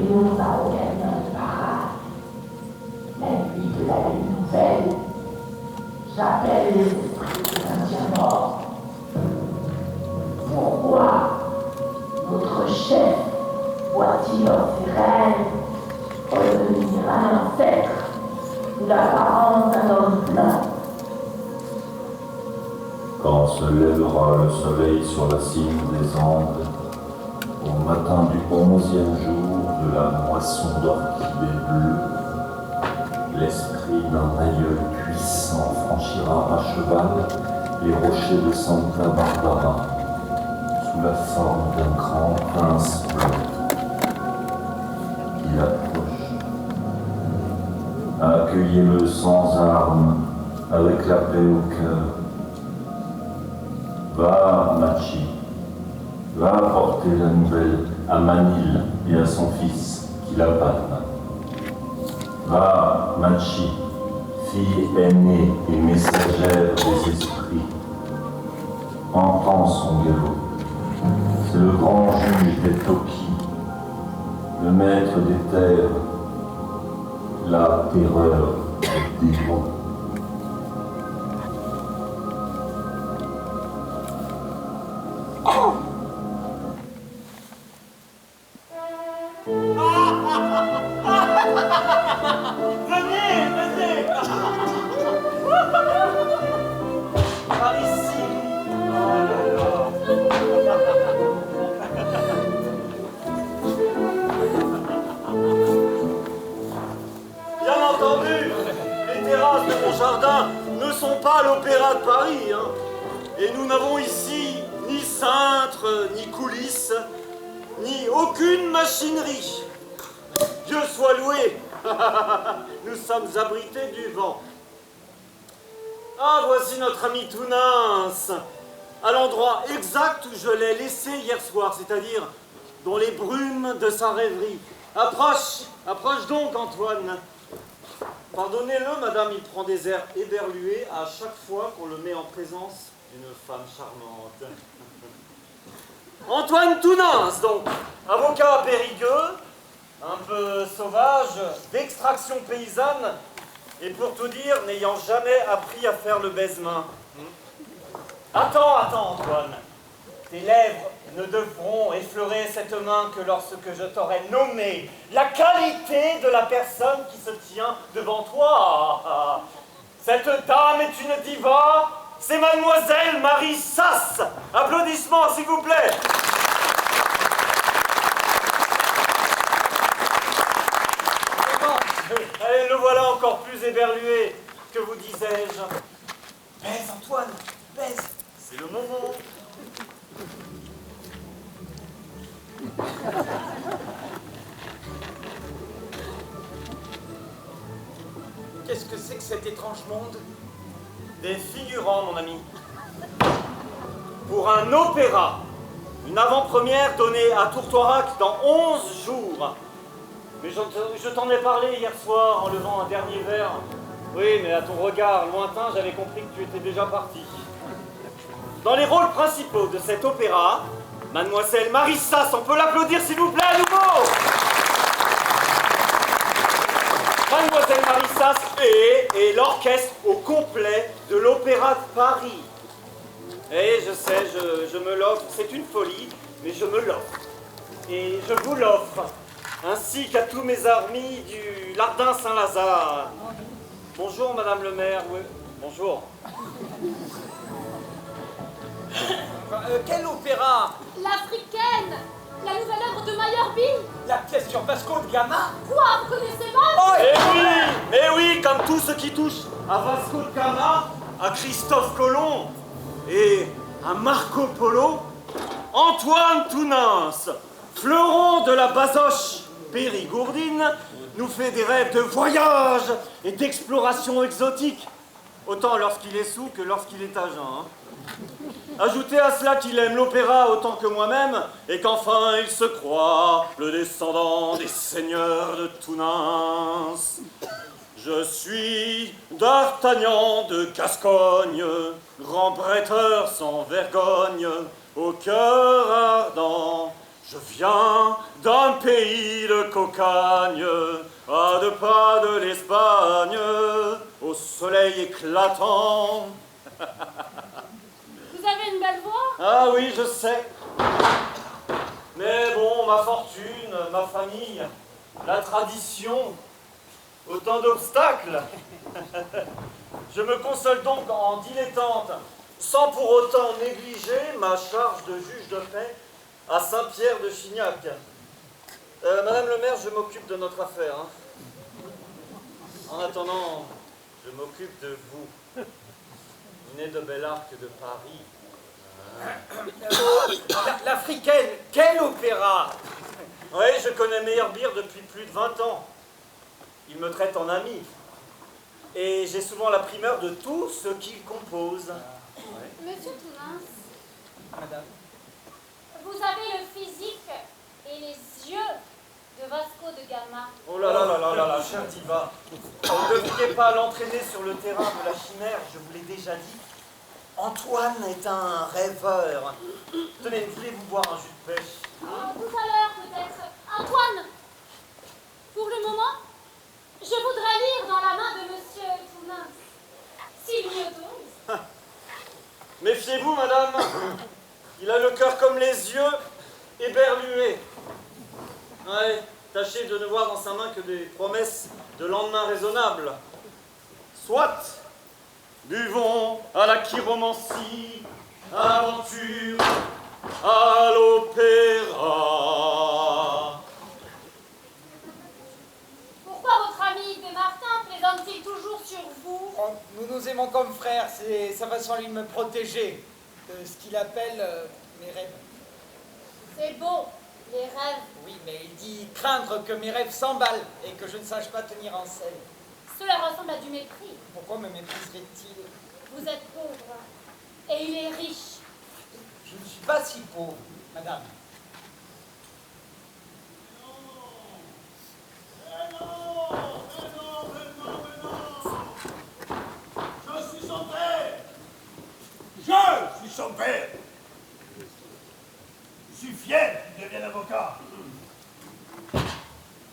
nous à aucun de parade. La nuit de la lune nouvelle, j'appelle les esprits des Indiens morts. Pourquoi notre chef voit-il dans ses rêves redevenir un ancêtre ou l'apparence d'un homme blanc? Quand se lèvera le soleil sur la cime des Andes, au matin du 11e jour de la moisson d'orchidées bleues, l'esprit d'un aïeul puissant franchira à cheval les rochers de Santa Barbara, sous la forme d'un grand prince blanc. Il approche. Accueillez-le sans armes, avec la paix au cœur. Va, Machi, va apporter la nouvelle à Manil et à son fils, qui la parle. Va, Machi, fille aînée et messagère des esprits. Entends son galop. C'est le grand juge des Toki, le maître des terres, la terreur des démons. Ne sont pas l'Opéra de Paris, hein. Et nous n'avons ici ni cintre, ni coulisses, ni aucune machinerie. Dieu soit loué. Nous sommes abrités du vent. Ah, voici notre ami Tounins, à l'endroit exact où je l'ai laissé hier soir, c'est-à-dire dans les brumes de sa rêverie. Approche, approche donc, Antoine. Pardonnez-le, madame, il prend des airs éberlués à chaque fois qu'on le met en présence d'une femme charmante. Antoine Tounins, donc, avocat périgueux, un peu sauvage, d'extraction paysanne, et pour tout dire, n'ayant jamais appris à faire le baise-main. Attends, Antoine. Tes lèvres ne devront effleurer cette main que lorsque je t'aurai nommé la qualité de la personne qui se tient devant toi. Cette dame est une diva, c'est mademoiselle Marie Sass. Applaudissements, s'il vous plaît. Allez, le voilà encore plus éberlué. Que vous disais-je? Baise, Antoine, baise, c'est le moment. Qu'est-ce que c'est que cet étrange monde? Des figurants, mon ami. Pour un opéra. Une avant-première donnée à Tourtoirac dans 11 jours. Mais je t'en ai parlé hier soir en levant un dernier verre. Oui, mais à ton regard lointain, j'avais compris que tu étais déjà parti. Dans les rôles principaux de cet opéra, mademoiselle Marie Sass, on peut l'applaudir s'il vous plaît à nouveau. Mademoiselle Marie Sass et l'orchestre au complet de l'Opéra de Paris. Et je sais, je me l'offre, c'est une folie, mais je me l'offre. Et je vous l'offre, ainsi qu'à tous mes amis du Lardin Saint-Lazare. Bonjour Madame le maire, oui. Bonjour. Quel opéra? L'Africaine, la nouvelle œuvre de Meyerbeer. La pièce sur Vasco de Gama? Quoi, vous connaissez pas? Oh, Mais oui, comme tout ce qui touche à Vasco de Gama, à Christophe Colomb et à Marco Polo, Antoine Tounins, fleuron de la basoche périgourdine, nous fait des rêves de voyage et d'exploration exotique, autant lorsqu'il est sous que lorsqu'il est à jeun. Hein. Ajoutez à cela qu'il aime l'opéra autant que moi-même, et qu'enfin il se croit le descendant des seigneurs de Tounins. Je suis d'Artagnan de Gascogne, grand bretteur sans vergogne, au cœur ardent, Je viens d'un pays de cocagne, à 2 pas de l'Espagne, au soleil éclatant. Vous avez une belle voix? Ah oui, je sais. Mais bon, ma fortune, ma famille, la tradition, autant d'obstacles. Je me console donc en dilettante, sans pour autant négliger ma charge de juge de paix à Saint-Pierre de Chignac. Madame le maire, je m'occupe de notre affaire. Hein. En attendant, je m'occupe de vous. Né de Bellarque de Paris. L'Africaine, quel opéra! Oui, je connais Meyerbeer depuis plus de 20 ans. Il me traite en ami. Et j'ai souvent la primeur de tout ce qu'il compose. Monsieur Tounens, Madame. vous avez le physique et les yeux de Vasco de Gama. Oh là là là là là là, cher diva. Vous ne devriez pas l'entraîner sur le terrain de la chimère, je vous l'ai déjà dit. Antoine est un rêveur. Tenez, voulez-vous boire un jus de pêche? Tout à l'heure peut-être. Antoine, pour le moment, je voudrais lire dans la main de Monsieur Tounens, s'il m'y autorise. Méfiez-vous, madame. Il a le cœur comme les yeux, éberlué. Ouais, tâchez de ne voir dans sa main que des promesses de lendemain raisonnables. Soit, buvons à la chiromancie, à l'aventure, à l'opéra. Pourquoi votre ami Desmartins plaisante-t-il toujours sur vous? Oh, nous nous aimons comme frères, c'est sa façon à lui de me protéger de ce qu'il appelle mes rêves. C'est beau, les rêves. Oui, mais il dit craindre que mes rêves s'emballent et que je ne sache pas tenir en scène. Cela ressemble à du mépris. Pourquoi me mépriserait-il? Vous êtes pauvre et il est riche. Je ne suis pas si pauvre, madame. Je suis son père. Je suis son père. Je suis fier qu'il devienne avocat.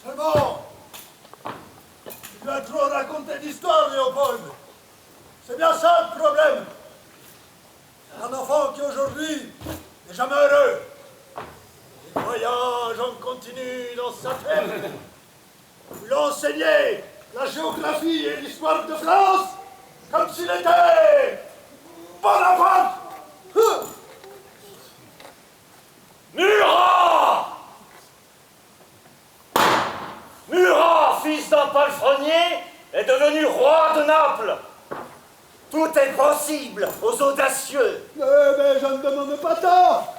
Seulement, tu lui as trop raconté d'histoire, Léopold. C'est bien ça le problème. Un enfant qui aujourd'hui n'est jamais heureux. Il voyage en continu dans sa ferme. Vous lui enseignez la géographie et l'histoire de France comme s'il était Bonaparte. Murat! Murat, fils d'un palefrenier, est devenu roi de Naples. Tout est possible aux audacieux. Mais je ne demande pas tant.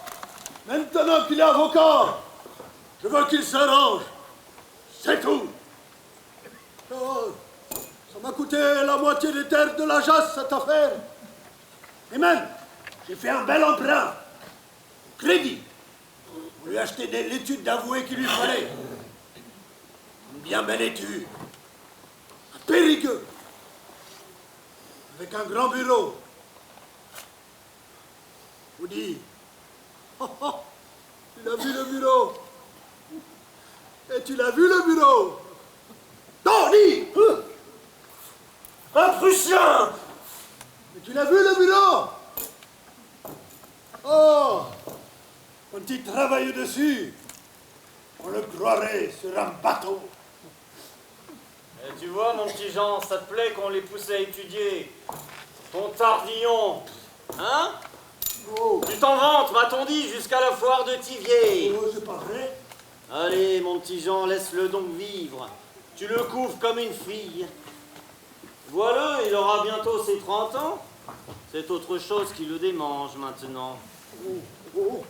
Maintenant qu'il est avocat, je veux qu'il se range. C'est tout. Oh, ça m'a coûté la moitié des terres de la Jasse, cette affaire. Et même, j'ai fait un bel emprunt. Crédit. Pour lui acheter l'étude d'avoué qu'il lui fallait. Une bien belle étude. À Périgueux. Avec un grand bureau. Vous dites, oh, oh, tu l'as vu le bureau? Et tu l'as vu le bureau? Non, dis! Un Prussien! Mais tu l'as vu le bureau? Oh! Quand il travaille dessus, on le croirait sur un bateau. Et tu vois, mon petit Jean, ça te plaît qu'on les pousse à étudier ton tardillon, hein? Oh! Tu t'en vantes, m'a-t-on dit, jusqu'à la foire de Thiviers. Oh, c'est pas vrai? Allez, mon petit Jean, laisse-le donc vivre. Tu le couvres comme une fille. Voilà, il aura bientôt ses 30 ans. C'est autre chose qui le démange maintenant. Oh! Oh!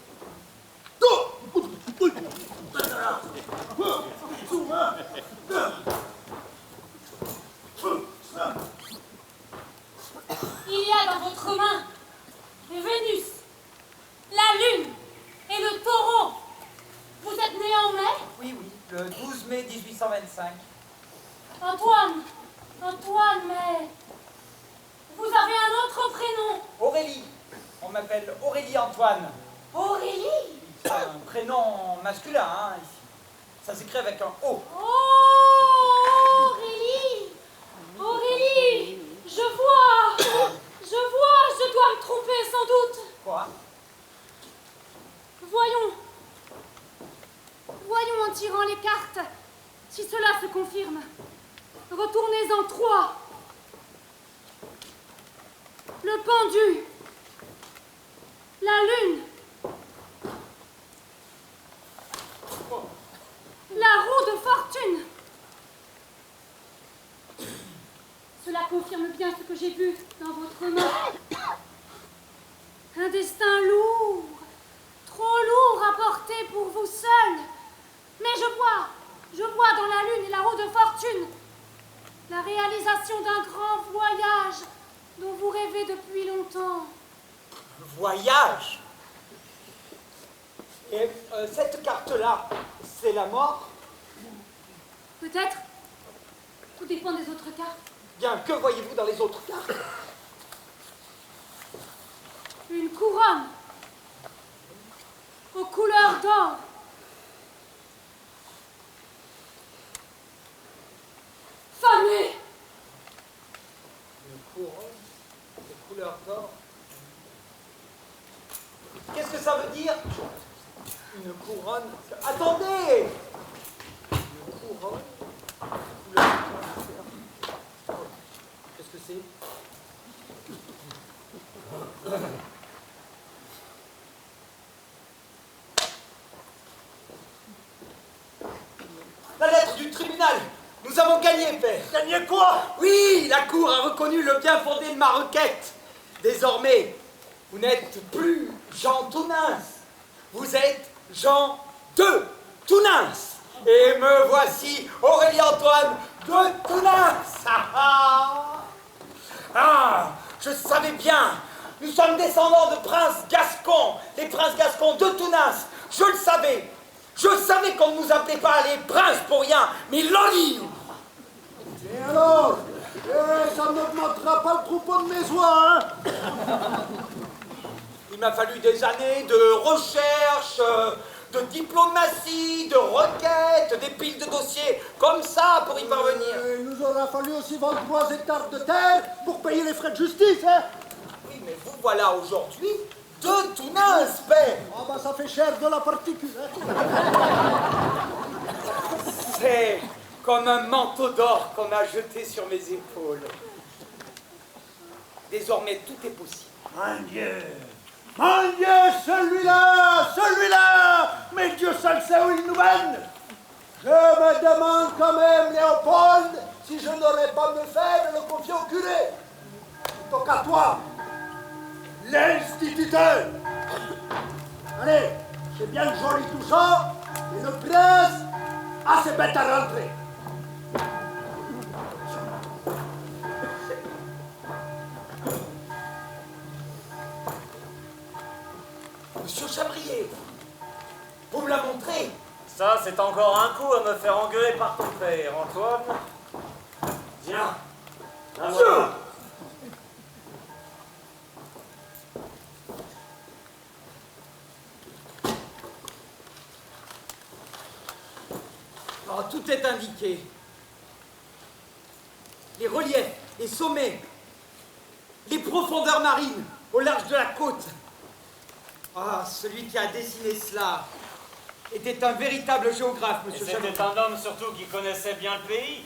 Il y a dans votre main Vénus, la Lune et le Taureau. Vous êtes né en mai? Oui, oui, le 12 mai 1825. Antoine, mais vous avez un autre prénom. Aurélie. On m'appelle Aurélie Antoine. Aurélie. un prénom masculin, hein, ici. Ça s'écrit avec un O. Oh, Aurélie! Aurélie! Je vois, je dois me tromper sans doute. Quoi? Voyons en tirant les cartes, si cela se confirme. Retournez en 3. Le pendu. La lune. La roue de fortune. Cela confirme bien ce que j'ai vu dans votre main. Un destin lourd, trop lourd à porter pour vous seul. Mais je vois dans la lune et la roue de fortune la réalisation d'un grand voyage dont vous rêvez depuis longtemps. Voyage? Et cette carte-là, c'est la mort? Peut-être. Tout dépend des autres cartes. Bien, que voyez-vous dans les autres cartes? Une couronne aux couleurs d'or. Famille. Une couronne de couleur d'or. Qu'est-ce que ça veut dire? Une couronne... Attendez! Une couronne de couleur d'or. Qu'est-ce que c'est? La lettre du tribunal! Nous avons gagné, père! Gagné quoi? Oui, la cour a reconnu le bien fondé de ma requête. Désormais, vous n'êtes plus Jean Tounins. Vous êtes Jean de Tounins. Et me voici Aurélie-Antoine de Tounins. Ah, je savais bien. Nous sommes descendants de princes gascons. Les princes gascons de Tounins. Je le savais. Je savais qu'on ne nous appelait pas les princes pour rien, mais l'olive. Et alors? Ça n'augmentera pas le troupeau de mes oies, hein? Il m'a fallu des années de recherche, de diplomatie, de requêtes, des piles de dossiers comme ça pour y parvenir. Il nous aura fallu aussi 23 hectares de terre pour payer les frais de justice, hein? Oui, mais vous voilà aujourd'hui de Tounins, père. Ah bah ça fait cher de la particule, hein? C'est comme un manteau d'or qu'on a jeté sur mes épaules. Désormais, tout est possible. Mon Dieu! Mon Dieu, celui-là! Mais Dieu seul sait où il nous mène! Je me demande quand même, Léopold, si je n'aurais pas mieux fait de le confier au curé. Plutôt qu'à toi, l'instituteur. Allez, c'est bien joli tout ça, mais le prince a ses bêtes à rentrer. Monsieur Chabrier, vous me la montrez? Ça, c'est encore un coup à me faire engueuler par ton père, Antoine. Tiens, la voilà. Oh, tout est indiqué. Les reliefs, les sommets, les profondeurs marines au large de la côte. Ah, celui qui a dessiné cela était un véritable géographe, Et monsieur c'était Chabrier. un homme surtout qui connaissait bien le pays.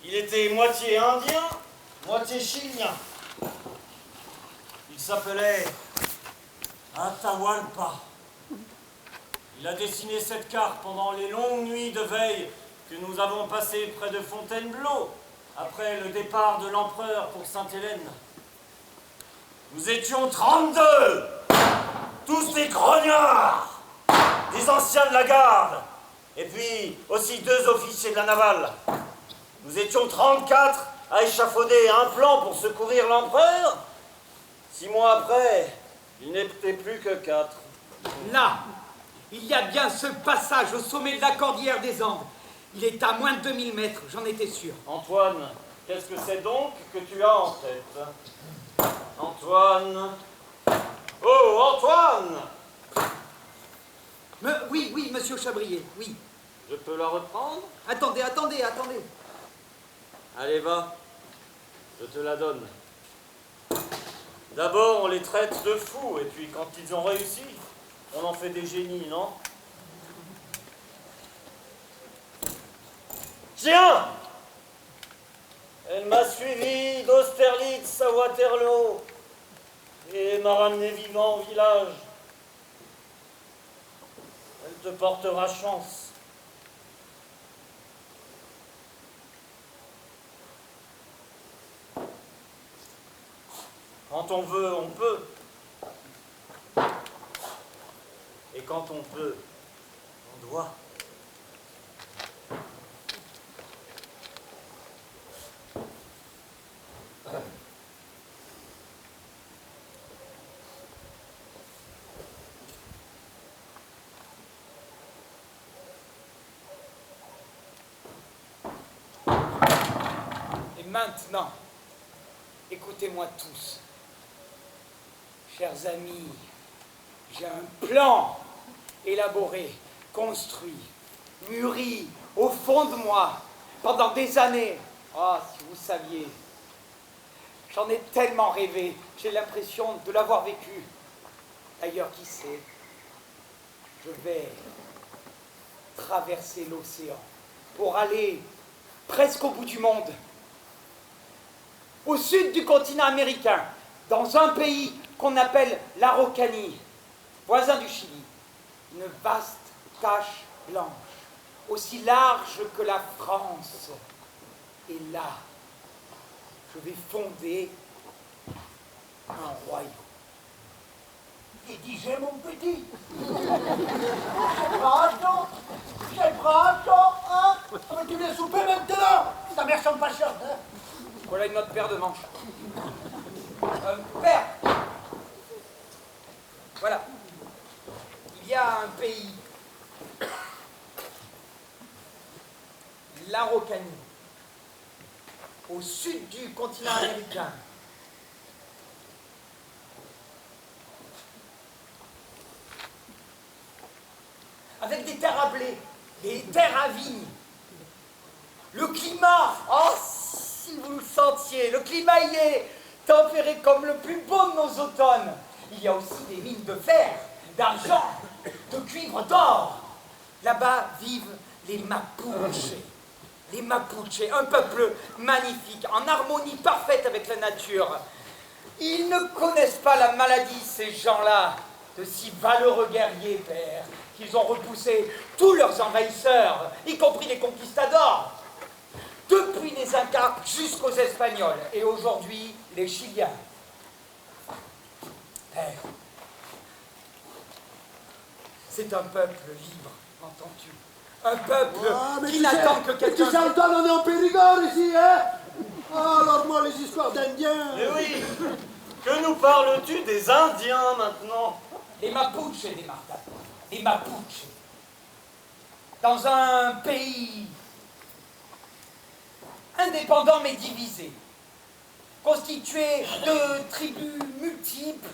Il était moitié indien, moitié chilien. Il s'appelait Atahualpa. Il a dessiné cette carte pendant les longues nuits de veille que nous avons passées près de Fontainebleau, après le départ de l'empereur pour Sainte-Hélène. Nous étions 32, tous des grognards, des anciens de la garde, et puis aussi 2 officiers de la navale. Nous étions 34 à échafauder un plan pour secourir l'empereur. 6 mois après, il n'était plus que 4. Là, il y a bien ce passage au sommet de la cordillère des Andes. Il est à moins de 2000 mètres, j'en étais sûr. Antoine, qu'est-ce que c'est donc que tu as en tête? Antoine. Oh, Antoine! Oui, oui, monsieur Chabrier, oui. Je peux la reprendre? Attendez. Allez, va. Je te la donne. D'abord, on les traite de fous, et puis quand ils ont réussi, on en fait des génies, non? Tiens! Elle m'a suivi d'Austerlitz à Waterloo et m'a ramené vivant au village. Elle te portera chance. Quand on veut, on peut. Et quand on peut, on doit. Et maintenant, écoutez-moi tous. Chers amis, j'ai un plan élaboré, construit, mûri au fond de moi pendant des années. Ah, si vous saviez, j'en ai tellement rêvé, j'ai l'impression de l'avoir vécu. D'ailleurs, qui sait, je vais traverser l'océan pour aller presque au bout du monde, au sud du continent américain, dans un pays qu'on appelle l'Araucanie, voisin du Chili, une vaste tache blanche, aussi large que la France. Et là, je vais fonder un royaume. Et disais, mon petit, j'ai brato, hein? Ah, mais tu viens souper maintenant? Ta mère semble patiente, hein? Voilà une autre paire de manches. Père! Voilà. Il y a un pays, l'Araucanie, au sud du continent américain. Avec des terres à blé, des terres à vigne. Le climat, oh, si vous le sentiez, le climat y est tempéré comme le plus beau de nos automnes. Il y a aussi des mines de fer, d'argent, de cuivre, d'or. Là-bas vivent les Mapuches. Les Mapuches, un peuple magnifique, en harmonie parfaite avec la nature. Ils ne connaissent pas la maladie, ces gens-là, de si valeureux guerriers, père, qu'ils ont repoussé tous leurs envahisseurs, y compris les conquistadors, depuis les Incas jusqu'aux Espagnols, et aujourd'hui les Chiliens. Père, c'est un peuple libre, entends-tu? Un peuple qui n'attend que quelqu'un... Tu sais, on est en Périgord ici, hein? Ah, alors moi, les histoires d'Indiens... Mais oui! Que nous parles-tu des Indiens maintenant? Les Mapuches, des Martins. Les Mapuches. Dans un pays indépendant mais divisé, constitué de tribus multiples,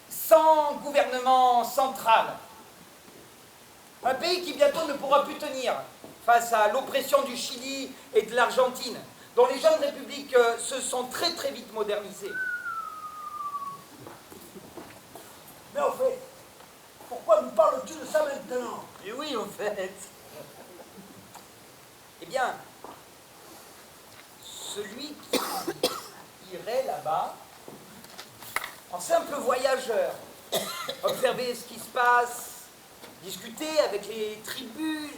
sans gouvernement central. Un pays qui bientôt ne pourra plus tenir face à l'oppression du Chili et de l'Argentine, dont les jeunes républiques se sont très très vite modernisées. Mais au fait, pourquoi nous parles-tu de ça maintenant? Et oui, au fait. Eh bien, celui qui irait là-bas, en simple voyageur, observer ce qui se passe, discuter avec les tribus.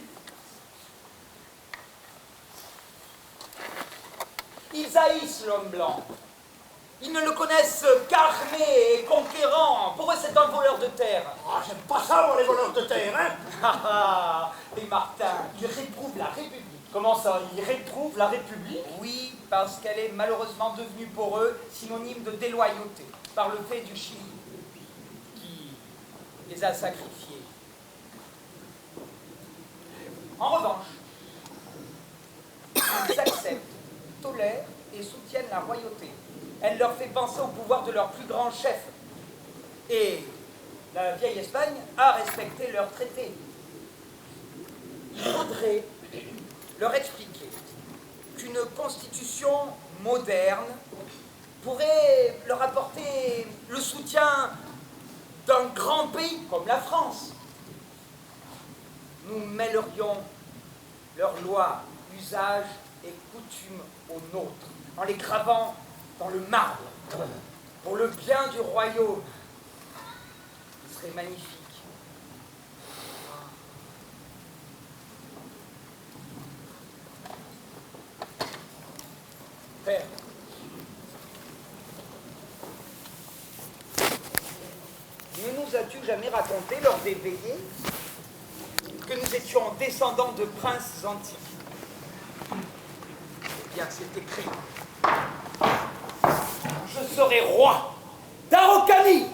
Ils haïssent l'homme blanc. Ils ne le connaissent qu'armé et conquérant. Pour eux, c'est un voleur de terre. Ah, j'aime pas ça, moi, les voleurs de terre, hein? Ah, les Martins, ils réprouvent la République. Comment ça? Ils réprouvent la République? Oui, parce qu'elle est malheureusement devenue pour eux synonyme de déloyauté, par le fait du Chili, qui les a sacrifiés. En revanche, ils acceptent, tolèrent et soutiennent la royauté. Elle leur fait penser au pouvoir de leur plus grand chef. Et la vieille Espagne a respecté leurs traités. Il faudrait leur expliquer qu'une constitution moderne pourrait leur apporter le soutien d'un grand pays comme la France. Nous mêlerions leurs lois, usages et coutumes aux nôtres, en les gravant dans le marbre, pour le bien du royaume. Ce serait magnifique. Père, ne nous as-tu jamais raconté lors des veillées que nous étions descendants de princes antiques? Eh bien, c'est écrit. Je serai roi d'Araucanie.